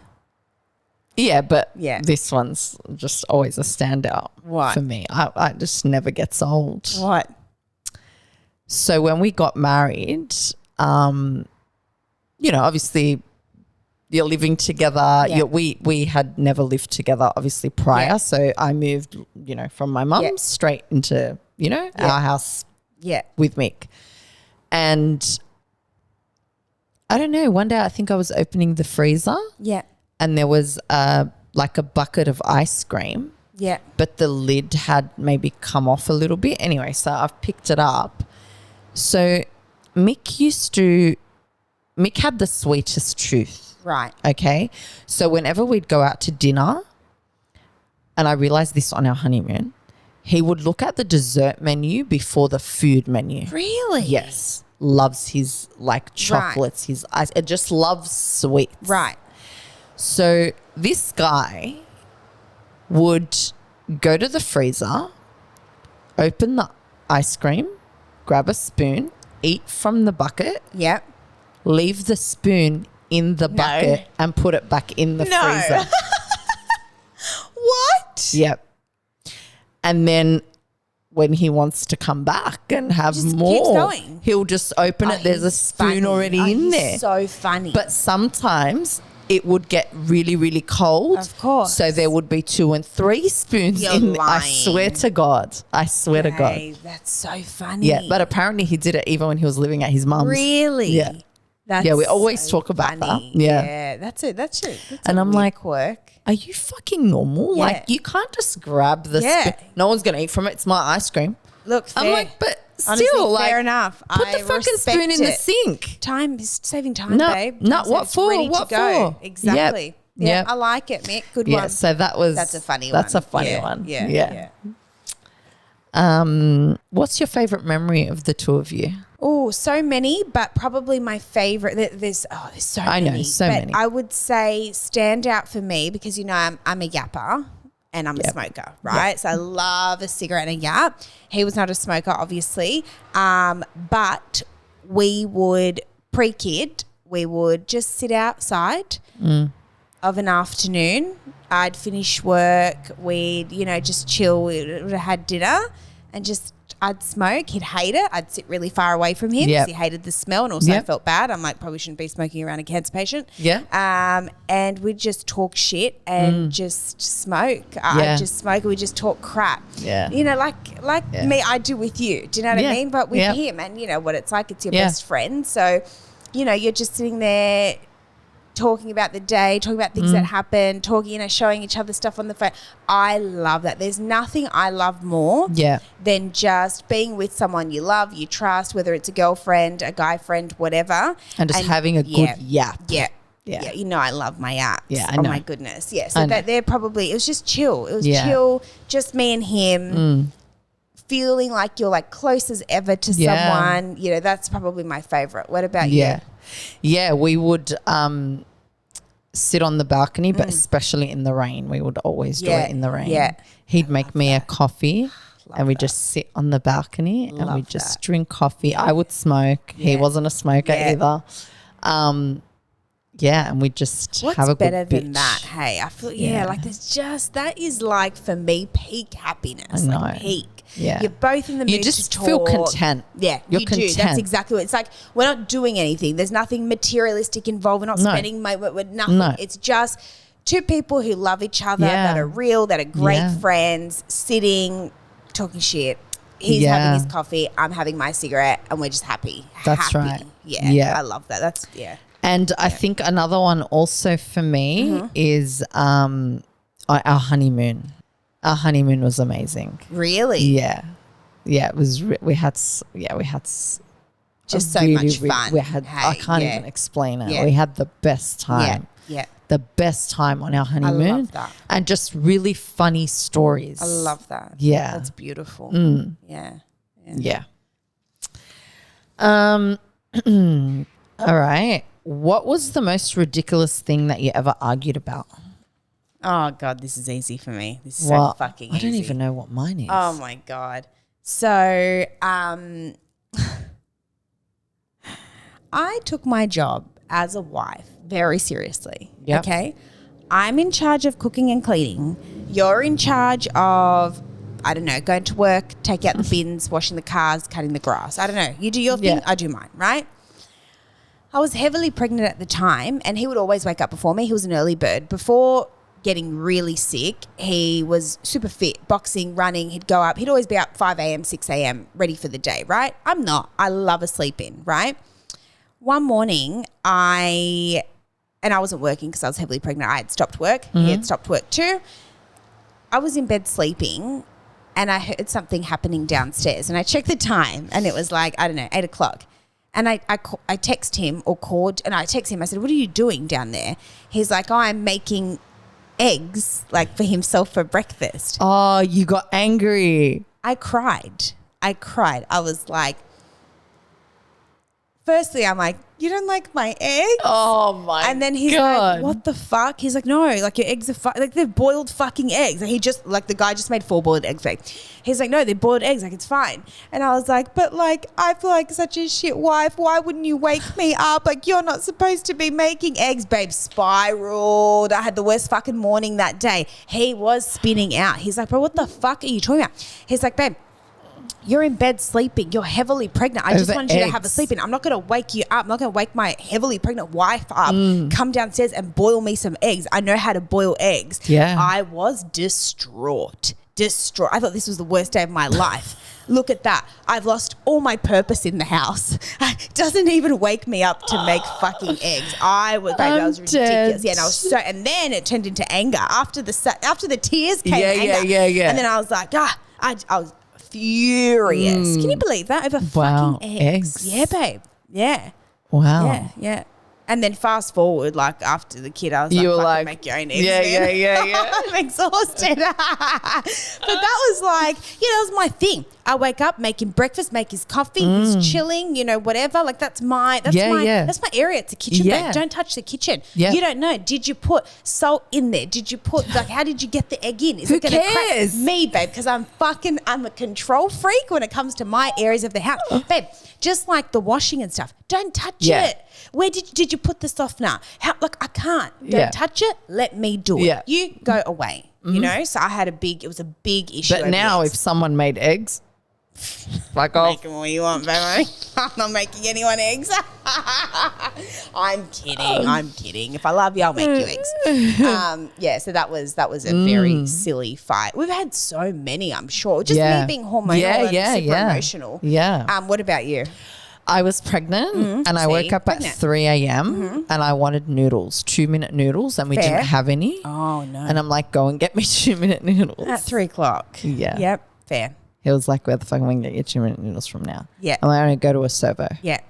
Yeah, but this one's just always a standout for me. I just never gets old. What? So when we got married, you know, obviously you're living together. Yeah. We had never lived together, obviously, prior. Yeah. So I moved, you know, from my mum's straight into, you know, our house with Mick. And I don't know, one day I think I was opening the freezer. Yeah. And there was like a bucket of ice cream. Yeah. But the lid had maybe come off a little bit. Anyway, so I've picked it up. So Mick had the sweetest tooth. Right. Okay. So whenever we'd go out to dinner, and I realized this on our honeymoon, he would look at the dessert menu before the food menu. Really? Yes. Loves his like chocolates, his ice. It just loves sweets. Right. So this guy would go to the freezer, open the ice cream, grab a spoon, eat from the bucket. Yep. Leave the spoon in the bucket and put it back in the freezer. What? Yep. And then when he wants to come back and have Just more, keeps going. he'll just open it. There's a He's spoon funny. already in He's there. so funny. But sometimes it would get really, really cold. Of course. So there would be 2 and 3 spoons You're in. I lying. swear to God. I swear to God. Hey, that's so funny. Yeah, but apparently he did it even when he was living at his mum's. Really? Yeah. That's Yeah, we always so talk about funny. that. Yeah. Yeah, that's it. That's And a I'm weird like, quirk. Are you fucking normal? Yeah. Like, you can't just grab the Yeah. spoon. No one's going to eat from it. It's my ice cream. Look, I'm fair. like, but still, Honestly, like, fair enough. put I the fucking respect spoon in the it. sink. Time is saving time, No, babe. no, So what it's for? ready What to go. for? Exactly. Yep. Yeah, Yep. I like it, Mick. Good Yeah, one. so That's a funny one. That's a funny Yeah, one. Yeah. What's your favorite memory of the two of you? Oh, so many, but probably my favorite. There's so I many. know, so but many. I would say stand out for me because I'm a yapper and I'm a smoker, right? So I love a cigarette and a yap. He was not a smoker, obviously, but we would pre-kid. We would just sit outside of an afternoon. I'd finish work. We'd just chill. We would have had dinner and just. I'd smoke. He'd hate it. I'd sit really far away from him because he hated the smell and also felt bad. I'm like, probably shouldn't be smoking around a cancer patient. Yeah. And we'd just talk shit and just smoke. I'd just smoke and we'd just talk crap. Yeah. Like me, I do with you. Do you know what I mean? But with him and you know what it's like. It's your best friend. So, you're just sitting there talking about the day, talking about things that happened, talking, showing each other stuff on the phone. I love that. There's nothing I love more than just being with someone you love, you trust, whether it's a girlfriend, a guy friend, whatever. And just having a good yap. Yeah. I love my apps. Yeah, I know. know. My goodness. Yeah. So that they're probably, it was just chill. It was chill, just me and him. Feeling like you're like close as ever to someone. That's probably my favorite. What about you? Yeah, we would sit on the balcony, but especially in the rain. We would always do it in the rain. Yeah. He'd make me a coffee and we'd just sit on the balcony and we'd just drink coffee. I would smoke. He wasn't a smoker either. And we'd just have a good better than bitch. that? Hey, I feel like there's just that is like for me peak happiness. I know. Like peak. Yeah. You're both in the mood You just to feel talk. content. Yeah, You're you content. do. That's exactly what it's like. We're not doing anything. There's nothing materialistic involved. We're not spending money. We're nothing. No. It's just two people who love each other, that are real, that are great friends, sitting, talking shit. He's having his coffee. I'm having my cigarette, and we're just happy. That's happy. right. Yeah, I love that. And I think another one also for me is our honeymoon. Our honeymoon was amazing. Really? Yeah. Yeah, it was we had just so much fun. We had I can't even explain it. Yeah. We had the best time. Yeah. The best time on our honeymoon. I love that. And just really funny stories. I love that. Yeah. That's beautiful. Yeah. All right. What was the most ridiculous thing that you ever argued about? Oh, God, this is easy for me. This is Well, so fucking easy. I don't even know what mine is. Oh, my God. So I took my job as a wife very seriously, Yep. okay? I'm in charge of cooking and cleaning. You're in charge of, I don't know, going to work, take out the bins, washing the cars, cutting the grass. I don't know. You do your thing, I do mine, right? I was heavily pregnant at the time and he would always wake up before me. He was an early bird. Before getting really sick, he was super fit, boxing, running. He'd go up. He'd always be up 5 a.m., 6 a.m., ready for the day, right? I'm not. I love a sleep in, right? One morning, I wasn't working because I was heavily pregnant. I had stopped work. He had stopped work too. I was in bed sleeping and I heard something happening downstairs and I checked the time and it was like, I don't know, 8 o'clock. And I text him or called and I text him. I said, what are you doing down there? He's like, oh, I'm making eggs like for himself for breakfast. Oh, you got angry. I cried. I was like, firstly, I'm like, you don't like my eggs? Oh my God. And then he's like, what the fuck? He's like, no, like your eggs are like they're boiled fucking eggs. And the guy just made 4 boiled eggs. Like, he's like, no, they're boiled eggs. Like, it's fine. And I was like, but like, I feel like such a shit wife. Why wouldn't you wake me up? Like, you're not supposed to be making eggs, babe. Spiraled. I had the worst fucking morning that day. He was spinning out. He's like, bro, what the fuck are you talking about? He's like, babe, you're in bed sleeping. You're heavily pregnant. I just Over wanted you to have a eggs. sleep in. I'm not going to wake you up. I'm not going to wake my heavily pregnant wife up, come downstairs and boil me some eggs. I know how to boil eggs. Yeah. I was distraught. I thought this was the worst day of my life. Look at that. I've lost all my purpose in the house. It doesn't even wake me up to make fucking eggs. I was ridiculous. dead. Yeah, and I was so, and then it turned into anger. After the tears came anger. Yeah. And then I was like, I was furious. Can you believe that? Over fucking eggs. Yeah, babe. Yeah. Wow. Yeah. And then fast forward, like after the kid, I was You were fucking like, make your own eggs. yeah. I'm exhausted. But that was like, that was my thing. I wake up, make him breakfast, make his coffee, he's chilling, whatever. Like that's my area. It's a kitchen, babe. Don't touch the kitchen. Yeah. You don't know. Did you put salt in there? Did you put how did you get the egg in? Is Who it gonna cares? crack? Me, babe, because I'm a control freak when it comes to my areas of the house. Babe, just like the washing and stuff. Don't touch it. Where did you put the softener? I can't. Don't touch it. Let me do it. Yeah. You go away. So I had it was a big issue. But now if someone made eggs, like make them what you want, baby. I'm not making anyone eggs. I'm kidding. If I love you, I'll make you eggs. So that was a very silly fight. We've had so many, I'm sure. Just me being hormonal and super emotional. Yeah. What about you? I was pregnant and I woke up at 3 a.m. and I wanted noodles, 2-minute noodles, and we didn't have any. Oh, no. And I'm like, go and get me 2-minute noodles. At 3 o'clock. Yeah. Yep. Fair. He was like, where the fuck am I going to get your 2-minute noodles from now? Yeah. And I only go to a servo. Yeah.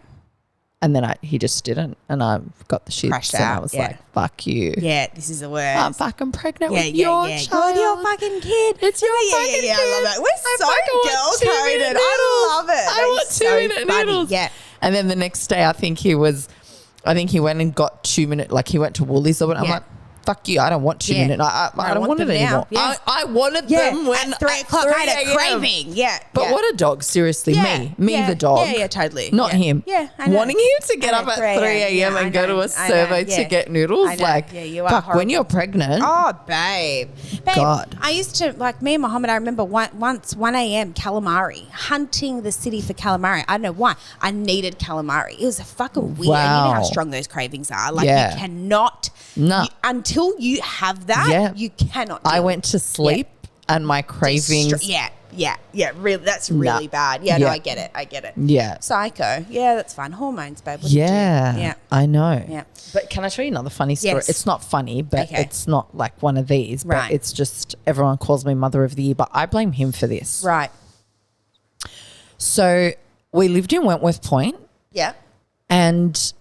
And then he just didn't. And I got the shits. Crashed and out, I was like, fuck you. Yeah, this is the worst. I'm fucking pregnant with your child. God, your fucking kid. It's your fucking kid. I love that. We're so girl-coded. I love it. I want 2-minute noodles. Yeah. And then the next day, I think he went and got 2-minute, like he went to Woolies or whatever. I'm like, fuck you. I don't want 2-minute. I don't want it anymore. Yeah. I wanted them when at 3 o'clock. I had a craving. Yeah. But what a dog, seriously. Me, the dog. Yeah, totally. Not him. Yeah, I know. Wanting him to get up at 3 a.m. and go to a servo to get noodles. Like, you are fuck, horrible. when you're pregnant. Oh, babe. God. I used to, like me and Mohammed, I remember once 1 a.m. calamari, hunting the city for calamari. I don't know why. I needed calamari. It was a fucking weird. Wow. You know how strong those cravings are. Like you cannot, until you have that, you cannot do I went to sleep and my cravings. Really, that's really bad. Yeah, no, I get it. Yeah. Psycho. Yeah, that's fine. Hormones, babe. What Yeah. I know. Yeah. But can I tell you another funny story? Yes. It's not funny, but Okay. it's not like one of these. But Right. it's just everyone calls me Mother of the Year, but I blame him for this. Right. So we lived in Wentworth Point. Yeah. And,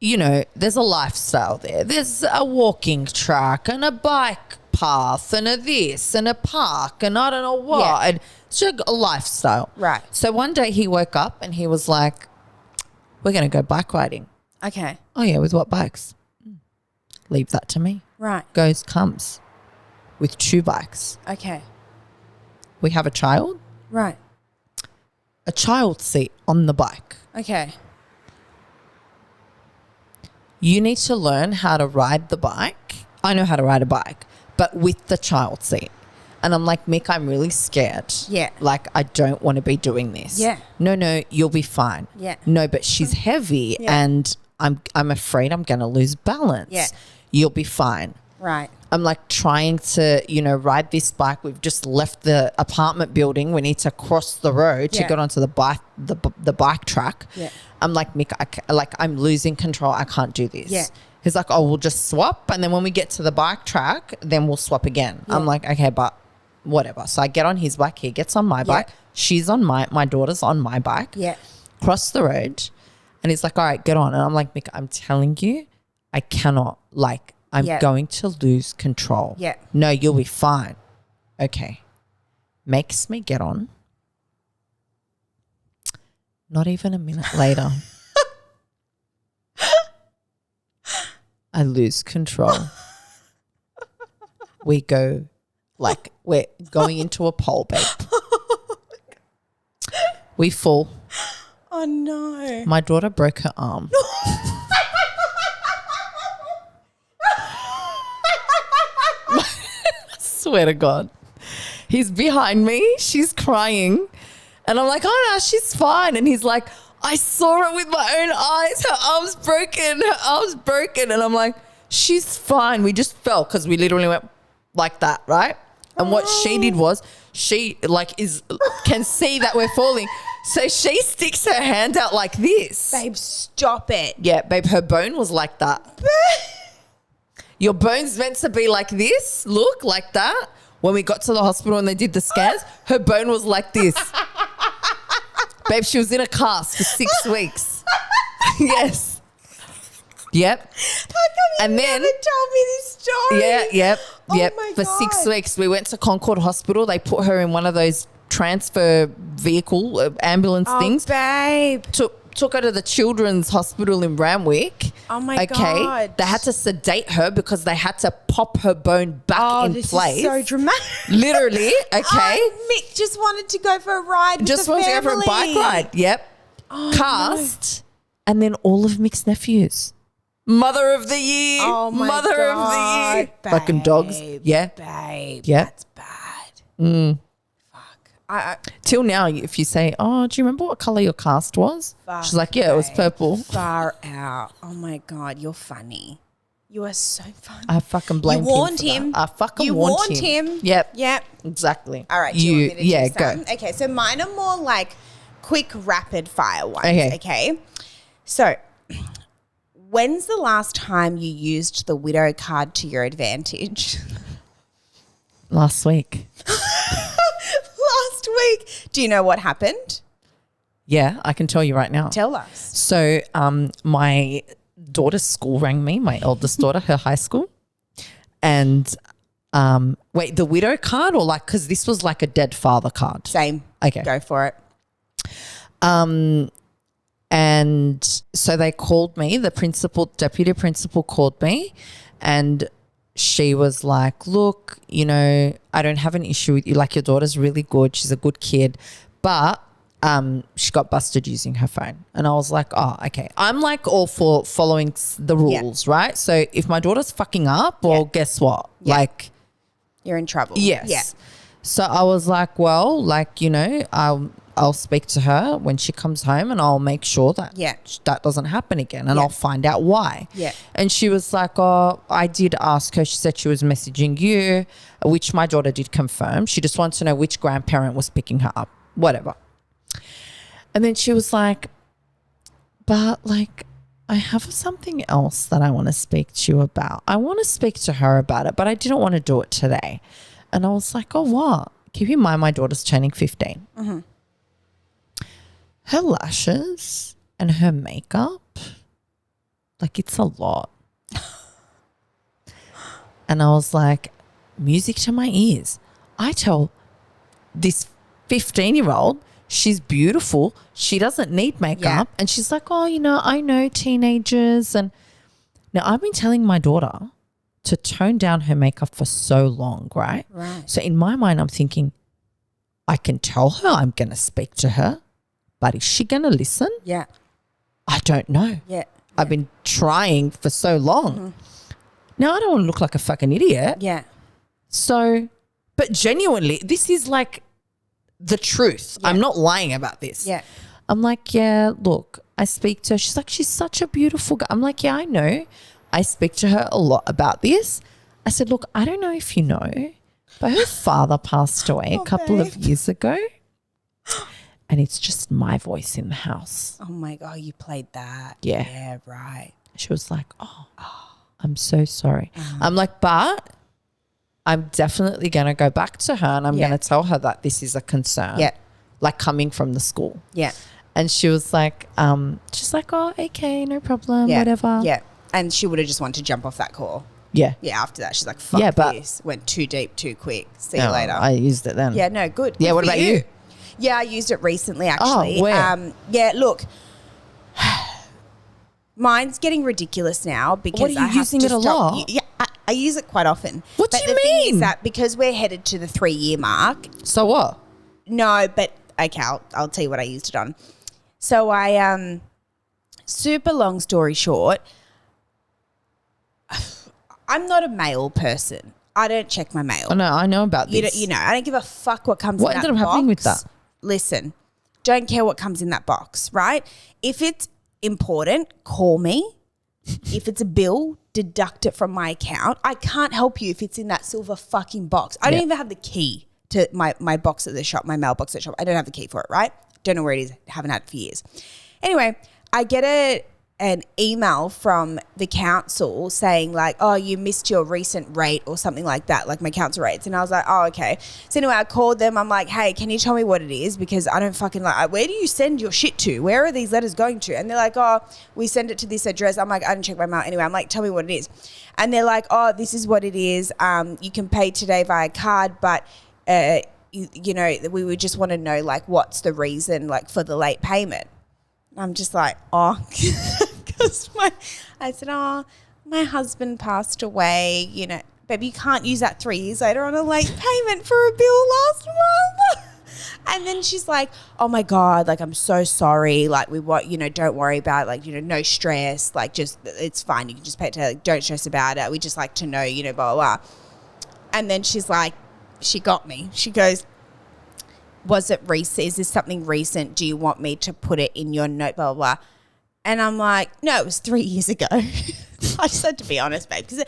there's a lifestyle there. There's a walking track and a bike path and a this and a park and I don't know what. Yeah. And it's just a lifestyle. Right. So one day he woke up and he was like, we're going to go bike riding. Okay. Oh, yeah, with what bikes? Leave that to me. Right. Comes with 2 bikes. Okay. We have a child. Right. A child seat on the bike. Okay. You need to learn how to ride the bike. I know how to ride a bike, but with the child seat. And I'm like, Mick, I'm really scared. Yeah. Like, I don't want to be doing this. Yeah. No, you'll be fine. Yeah. No, but she's heavy and I'm afraid I'm going to lose balance. Yeah. You'll be fine. Right. I'm like trying to, ride this bike. We've just left the apartment building. We need to cross the road to get onto the bike track. Yeah. I'm like, Mick, I'm losing control. I can't do this. Yeah. He's like, oh, we'll just swap. And then when we get to the bike track, then we'll swap again. Yeah. I'm like, okay, but whatever. So I get on his bike. He gets on my bike. She's on my daughter's on my bike. Yeah. Cross the road. And he's like, all right, get on. And I'm like, Mick, I'm telling you, I cannot, I'm going to lose control. Yeah. No, you'll be fine. Okay. Makes me get on. Not even a minute later, I lose control. We go, we're going into a pole, babe. We fall. Oh, no. My daughter broke her arm. Swear to God. He's behind me. She's crying. And I'm like, oh, no, she's fine. And he's like, I saw it with my own eyes. Her arm's broken. Her arm's broken. And I'm like, she's fine. We just fell because we literally went like that, right? And what she did was she can see that we're falling. So she sticks her hand out like this. Babe, stop it. Yeah, babe, her bone was like that. Your bone's meant to be like this, look, like that. When we got to the hospital and they did the scans, her bone was like this. Babe, she was in a cast for 6 weeks. Yes. Yep. How come you never told me this story? Yeah, yep. Oh my For God. 6 weeks, we went to Concord Hospital. They put her in one of those transfer vehicle ambulance things. Babe. Took her to the children's hospital in Randwick. Oh my God. They had to sedate her because they had to pop her bone back in place. Is so dramatic. Literally, okay. Mick just wanted to go for a ride with Just the wanted to go family. for a bike ride. Yep. Oh, Cast. And then all of Mick's nephews. Mother of the year. Oh my Mother God, of the year. babe, Fucking dogs. Yeah. Babe. Yeah. That's bad. Fuck. Till now, if you say, oh, do you remember what colour your cast was? Fuck, She's like, yeah, it was babe. purple. Far out. Oh my God, you're funny. You are so funny. I fucking blame You warned him. For him. that. I fucking You warned him. Yep. Yep. Exactly. All right. Do you want me to yeah, do go. some? Okay, so mine are more like quick, rapid fire ones. Okay. Okay. So, when's the last time you used the widow card to your advantage? Last week. Last week. Do you know what happened? Yeah, I can tell you right now. Tell us. So my daughter's school rang me, my eldest daughter, her high school. And wait, the widow card or like, because this was like a dead father card. Same. Okay. Go for it. And so they called me, the deputy principal called me and she was like, look, you know, I don't have an issue with you. Like your daughter's really good. She's a good kid. But she got busted using her phone. And I was like, oh, okay. I'm like all for following the rules, right? So if my daughter's fucking up, well, guess what? Yeah. Like, You're in trouble. yes. Yeah. So I was like, well, like, you know, I'll speak to her when she comes home and I'll make sure that that doesn't happen again and I'll find out why. Yeah. And she was like, oh, I did ask her. She said she was messaging you, which my daughter did confirm. She just wants to know which grandparent was picking her up, whatever. And then she was like, but like, I have something else that I want to speak to you about. I want to speak to her about it, but I didn't want to do it today. And I was like, oh, what? Keep in mind my daughter's turning 15. Mm-hmm. Her lashes and her makeup, like it's a lot. And I was like, music to my ears. I tell this 15-year-old, she's beautiful. She doesn't need makeup. Yeah. And she's like, oh, you know, I know teenagers. And now I've been telling my daughter to tone down her makeup for so long, right? Right. So in my mind, I'm thinking, I can tell her I'm going to speak to her, but is she going to listen? Yeah. I don't know. Yeah. I've been trying for so long. Mm-hmm. Now I don't want to look like a fucking idiot. Yeah. So, but genuinely, this is like the truth. Yeah. I'm not lying about this. Yeah. I'm like, yeah, look, I speak to her. She's like, she's such a beautiful girl. I'm like, yeah, I know. I speak to her a lot about this. I said, look, I don't know if you know, but her father passed away a couple of years ago. And it's just my voice in the house. Oh my God, you played that. Yeah. Yeah, right. She was like, oh, I'm so sorry. I'm like, but I'm definitely going to go back to her and I'm going to tell her that this is a concern. Yeah. Like coming from the school. Yeah. And she was like, she's like, oh, okay, no problem, Yeah. whatever. Yeah. And she would have just wanted to jump off that call. Yeah. Yeah, after that, she's like, fuck but- this. Went too deep, too quick. See you Oh, later. I used it then. Yeah, no, good. Yeah, Good what for about you? Yeah, I used it recently, actually. Oh, where? Yeah, look, mine's getting ridiculous now because What are you I have using to it a stop- lot? Yeah, I use it quite often. What but do you the thing mean? is that because we're headed to the 3-year mark. So what? No, but okay, I'll tell you what I used it on. So I super long story short, I'm not a male person. I don't check my mail. Oh, no, I know about You this. don't, I don't give a fuck what comes What in that ended up happening with box. that? Listen, don't care what comes in that box, right? If it's important, call me. If it's a bill, deduct it from my account. I can't help you if it's in that silver fucking box. I don't even have the key to my box at the shop, my mailbox at the shop. I don't have the key for it, right? Don't know where it is. Haven't had it for years. Anyway, I get an email from the council saying like, oh, you missed your recent rate or something like that, like my council rates. And I was like, oh, okay. So anyway, I called them. I'm like, hey, can you tell me what it is? Because I don't fucking where do you send your shit to? Where are these letters going to? And they're like, oh, we send it to this address. I'm like, I didn't check my mail. Anyway, I'm like, tell me what it is. And they're like, oh, this is what it is. You can pay today via card, but we would just want to know like what's the reason like for the late payment. I'm just like, oh, because I said, oh, my husband passed away, baby, you can't use that 3 years later on a late payment for a bill last month. And then she's like, oh my God, like, I'm so sorry. Like, we want, don't worry about it. Like, no stress. Like, just, it's fine. You can just pay it to her. Like, don't stress about it. We just like to know, blah, blah, blah. And then she's like, she got me. She goes, was it recent? Is this something recent? Do you want me to put it in your note, blah, blah, blah? And I'm like, no, it was 3 years ago. I just had to be honest, babe. Because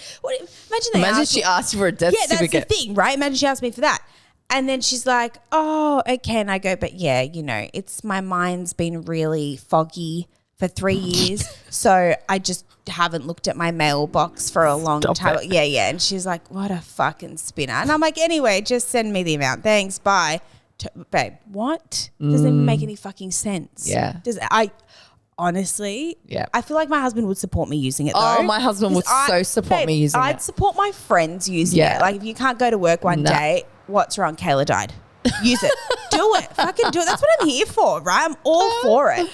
imagine she asked you for a death certificate. Yeah, that's the thing, right? Imagine she asked me for that. And then she's like, oh, okay. And I go, but yeah, it's my mind's been really foggy for 3 years. So I just haven't looked at my mailbox for a long time. It. Yeah. And she's like, what a fucking spinner. And I'm like, anyway, just send me the amount. Thanks. Bye. Babe, what? Doesn't even make any fucking sense. Yeah. Honestly, yeah, I feel like my husband would support me using it though. Oh, my husband would support me using it. I'd support my friends using it. Like if you can't go to work one day, what's wrong? Kayla died. Use it. Do it. Fucking do it. That's what I'm here for, right? I'm all for it.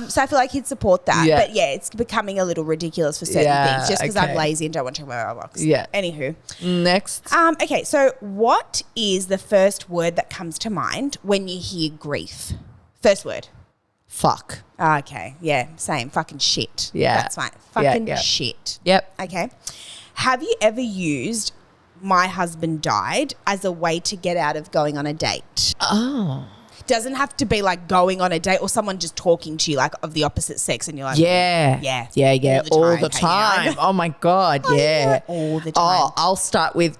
So I feel like he'd support that. Yeah. But yeah, it's becoming a little ridiculous for certain things just because I'm lazy and don't want to check my mailbox. Yeah. Anywho. Next. Okay, so what is the first word that comes to mind when you hear grief? First word. Fuck. Okay, yeah, same. Fucking shit. Yeah. That's fine. Fucking shit. Yep. Okay. Have you ever used my husband died as a way to get out of going on a date? Oh. Doesn't have to be like going on a date or someone just talking to you like of the opposite sex and you're like, yeah. All the time. Oh my God, yeah. All the time. Oh, I'll start with,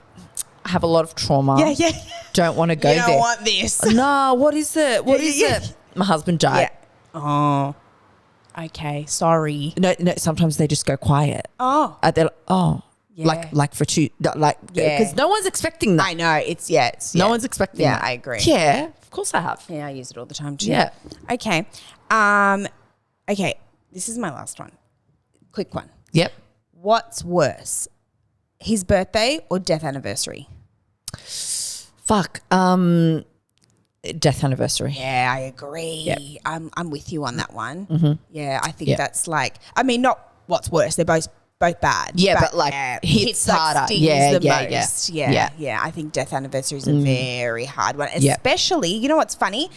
I have a lot of trauma. Yeah. Don't want to go there. You don't want this. No, what is it? What is it? My husband died. Yeah. Oh, okay. Sorry. No. Sometimes they just go quiet. Oh. They're like, Yeah. like for two, because no one's expecting that. I know. No one's expecting that. Yeah, I agree. Yeah, of course I have. Yeah, I use it all the time too. Yeah. Okay. Okay. This is my last one. Quick one. Yep. What's worse, his birthday or death anniversary? Fuck. Death anniversary. Yeah, I agree. Yep. I'm with you on that one. Mm-hmm. Yeah, I think that's like, I mean, not what's worse. They're both bad. Yeah, but like hits harder. Stings the most. Yeah. I think death anniversary is a very hard one. Especially, you know what's funny?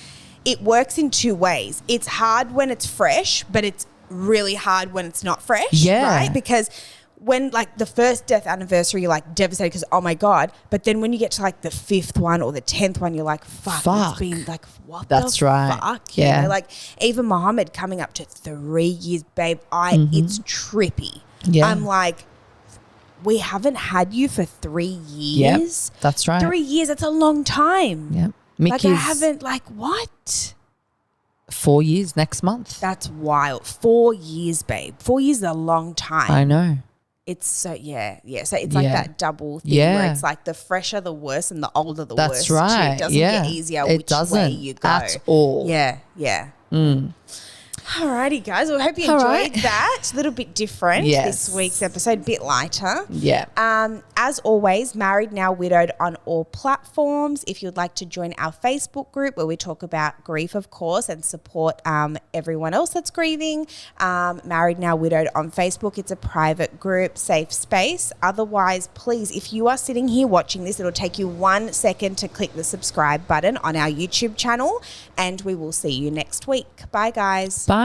It works in two ways. It's hard when it's fresh, but it's really hard when it's not fresh. Yeah. Right? Because when like the first death anniversary, you're like devastated because, oh my God. But then when you get to like the 5th one or the 10th one, you're like, fuck. It's been like, what That's the right. fuck? Yeah. You know, like even Muhammad coming up to 3 years, babe, it's trippy. Yeah. I'm like, we haven't had you for 3 years. Yep, that's right. 3 years, that's a long time. Yeah. Like I haven't, like what? 4 years next month. That's wild. 4 years, babe. 4 years is a long time. I know. It's so, yeah. So it's like that double thing where it's like the fresher the worse and the older the worse. That's right. It doesn't get easier which way you go. At all. Yeah. Alrighty, guys. Well, I hope you enjoyed that. A little bit different this week's episode, a bit lighter. Yeah. As always, Married Now Widowed on all platforms. If you'd like to join our Facebook group where we talk about grief, of course, and support everyone else that's grieving, Married Now Widowed on Facebook. It's a private group, safe space. Otherwise, please, if you are sitting here watching this, it'll take you 1 second to click the subscribe button on our YouTube channel, and we will see you next week. Bye, guys. Bye.